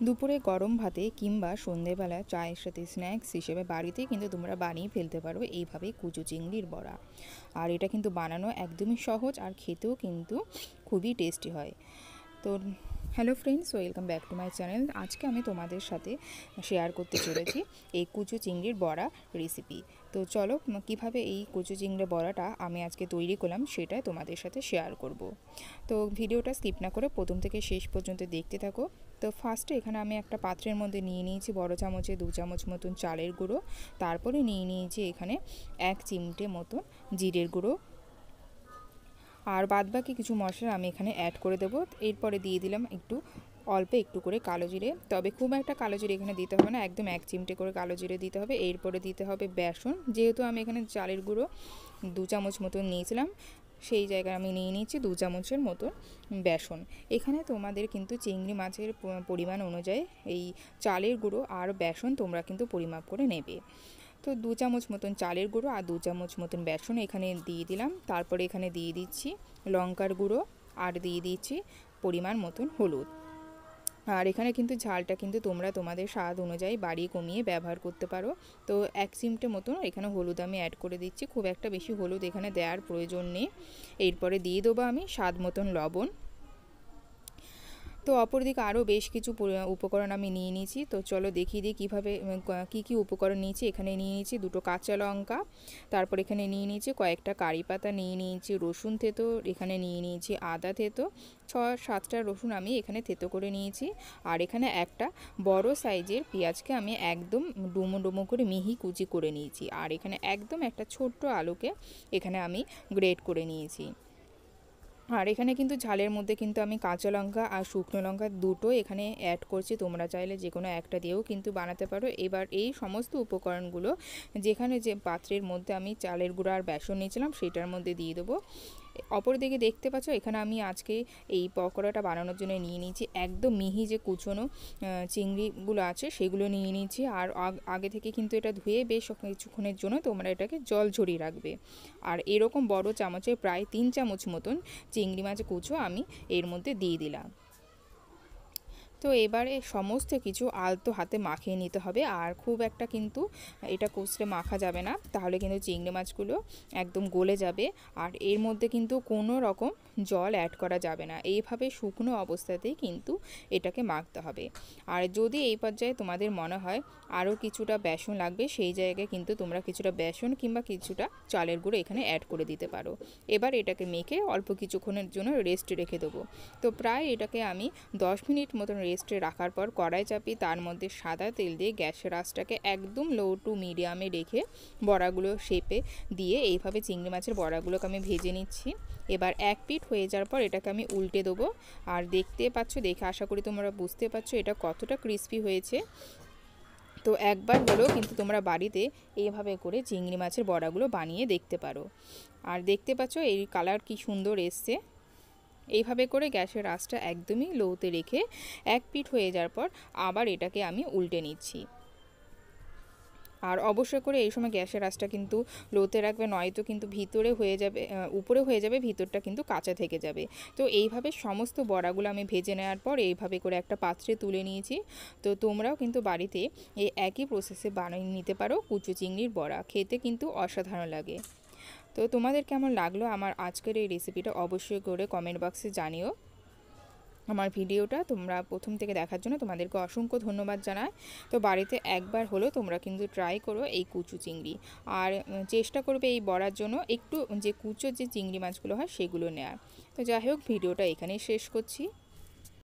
দুপুরে গরম ভাতে কিংবা সন্ধেবেলা চায়ের সাথে স্ন্যাক্স হিসেবে বাড়িতেই কিন্তু তোমরা বানিয়ে ফেলতে পারো এইভাবে কুচো চিংড়ির বড়া। আর এটা কিন্তু বানানো একদমই সহজ আর খেতেও কিন্তু খুবই টেস্টি হয়। তো hello friends, welcome back to my channel. আজকে আমি তোমাদের সাথে শেয়ার করতে চলেছি এই কুচো চিংড়ির বড়া রেসিপি। তো চলো কিভাবে এই কুচো চিংড়ির বড়াটা আমি আজকে তৈরি করলাম সেটাই তোমাদের সাথে শেয়ার করব। তো ভিডিওটা স্কিপ না করে প্রথম থেকে শেষ পর্যন্ত দেখতে থাকো। তো ফার্স্টে এখানে আমি একটা পাত্রের মধ্যে নিয়ে নিয়েছি বড় চামচে 2 চামচ মতন চালের গুঁড়ো, তারপরে নিয়ে নিয়েছি এখানে 1 চিমটে মতো জিরের গুঁড়ো, আর বাদবাকি কিছু মশলা আমি এখানে অ্যাড করে দেবো। এরপরে দিয়ে দিলাম অল্প একটু করে কালো জিরে, তবে খুব একটা কালো জিরে এখানে দিতে হবে না, একদম 1 চিমটে করে কালো জিরে দিতে হবে। এরপরে দিতে হবে বেসন, যেহেতু আমি এখানে চালের গুঁড়ো 2 চামচ মতন নিয়েছিলাম, সেই জায়গায় আমি নিয়ে নিয়েছি 2 চামচের মতো বেসন। এখানে তোমাদের কিন্তু চিংড়ি মাছের পরিমাণ অনুযায়ী এই চালের গুঁড়ো আর বেসন তোমরা কিন্তু পরিমাপ করে নেবে। তো 2 চামচ মতন চালের গুঁড়ো আর 2 চামচ মতন বেসন এখানে দিয়ে দিলাম। তারপরে এখানে দিয়ে দিচ্ছি লঙ্কার গুঁড়ো আর দিয়ে দিচ্ছি পরিমাণ মতন হলুদ। আর এখানে কিন্তু ঝালটা কিন্তু তোমরা তোমাদের স্বাদ অনুযায়ী বাড়িয়ে কমিয়ে ব্যবহার করতে পারো। তো 1 চিমটে মতন এখানে হলুদ আমি অ্যাড করে দিচ্ছি, খুব একটা বেশি হলুদ এখানে দেওয়ার প্রয়োজন নেই। এরপরে দিয়ে দেবো আমি স্বাদ মতন লবণ। তো অপরদিকে আরও বেশ কিছু উপকরণ আমি নিয়ে নিয়েছি। তো চলো দেখিয়ে দিই কীভাবে কী উপকরণ নিয়েছি। এখানে নিয়ে নিয়েছি 2টো কাঁচা লঙ্কা, তারপর এখানে নিয়ে নিয়েছি কয়েকটা কারি পাতা, নিয়ে নিয়েছি রসুন থেতো, এখানে নিয়ে নিয়েছি আদা থেতো, 6-7টা রসুন আমি এখানে থেতো করে নিয়েছি। আর এখানে একটা বড় সাইজের পেঁয়াজকে আমি একদম ডুমো ডুমো করে মিহি কুচি করে নিয়েছি। আর এখানে একদম একটা ছোট্ট আলুকে এখানে আমি গ্রেট করে নিয়েছি। আর এখানে কিন্তু ঝালের মধ্যে কিন্তু আমি কাঁচা লঙ্কা আর শুকনো লঙ্কা দুটো এখানে অ্যাড করছি, তোমরা চাইলে যে কোনো একটা দিয়েও কিন্তু বানাতে পারো। এবার এই সমস্ত উপকরণগুলো যেখানে যে পাত্রের মধ্যে আমি চালের গুঁড়ো আর বেসন নিয়েছিলাম সেটার মধ্যে দিয়ে দেবো। অপরদিকে দেখতে পাচ্ছ এখানে আমি আজকে এই পকোড়াটা বানানোর জন্য নিয়ে নিয়েছি একদম মিহি যে কুচনো চিংড়িগুলো আছে সেগুলো নিয়ে নিয়েছি। আর আগে থেকে কিন্তু এটা ধুয়ে বেশ কিছুক্ষণের জন্য তোমরা এটাকে জল ঝরিয়ে রাখবে। আর এরকম বড় চামচে প্রায় 3 চামচ মতন চিংড়ি মাছ কুচো আমি এর মধ্যে দিয়ে দিলাম। তো এবারে সমস্ত কিছু আলতো হাতে মাখিয়ে নিতে হবে, আর খুব একটা কিন্তু এটা কষলে মাখা যাবে না, তাহলে কিন্তু চিংড়ি মাছগুলো একদম গলে যাবে। আর এর মধ্যে কিন্তু কোনো রকম জল অ্যাড করা যাবে না, এইভাবে শুকনো অবস্থাতেই কিন্তু এটাকে মাখতে হবে। আর যদি এই পর্যায়ে তোমাদের মনে হয় আরও কিছুটা বেসন লাগবে, সেই জায়গায় কিন্তু তোমরা কিছুটা বেসন কিংবা কিছুটা চালের গুঁড়ো এখানে অ্যাড করে দিতে পারো। এবার এটাকে মেখে অল্প কিছুক্ষণের জন্য রেস্টে রেখে দেবো। তো প্রায় এটাকে আমি 10 মিনিট মতন রেস্টে রাখার পর কড়াই চাপিয়ে তার মধ্যে সাদা তেল দিয়ে গ্যাসের আঁচটাকে একদম লো টু মিডিয়ামে রেখে বড়াগুলো শেপে দিয়ে এইভাবে চিংড়ি মাছের বড়াগুলোকে আমি ভেজে নিচ্ছি। এবার এক পিঠ হয়ে যাওয়ার পর এটাকে আমি উল্টে দেবো। আর দেখতে পাচ্ছ, দেখে আশা করি তোমরা বুঝতে পারছো এটা কতটা ক্রিস্পি হয়েছে। তো একবার হলেও কিন্তু তোমরা বাড়িতে এইভাবে করে চিংড়ি মাছের বড়াগুলো বানিয়ে দেখতে পারো। আর দেখতে পাচ্ছ এই কালার কি সুন্দর এসছে। এইভাবে করে গ্যাসের আঁচটা একদমই লোতে রেখে এক পিঠ হয়ে যাওয়ার পর আবার এটাকে আমি উল্টে নিচ্ছি। আর অবশ্যই করে এই সময় গ্যাসের আঁচটা কিন্তু লোতে রাখবে, নয়তো কিন্তু ভিতরে হয়ে যাবে, উপরে হয়ে যাবে, ভিতরটা কিন্তু কাঁচা থেকে যাবে। তো এইভাবে সমস্ত বড়াগুলো আমি ভেজে নেওয়ার পর এইভাবে করে একটা পাত্রে তুলে নিয়েছি। তো তোমরাও কিন্তু বাড়িতে এই একই প্রসেসে বানিয়ে নিতে পারো কুচো চিংড়ির বড়া, খেতে কিন্তু অসাধারণ লাগে। তো তোমাদের কেমন লাগলো আমার আজকের এই রেসিপিটা অবশ্যই করে কমেন্ট বক্সে জানিও। আমার ভিডিওটা তোমরা প্রথম থেকে দেখার জন্য তোমাদেরকে অসংখ্য ধন্যবাদ জানাই। তো বাড়িতে একবার হলেও তোমরা কিন্তু ট্রাই করো এই কুচো চিংড়ি, আর চেষ্টা করবে এই বড়ার জন্য একটু যে কুচো যে চিংড়ি মাছগুলো হয় সেগুলো নেওয়ার। তো যাই হোক, ভিডিওটা এখানেই শেষ করছি।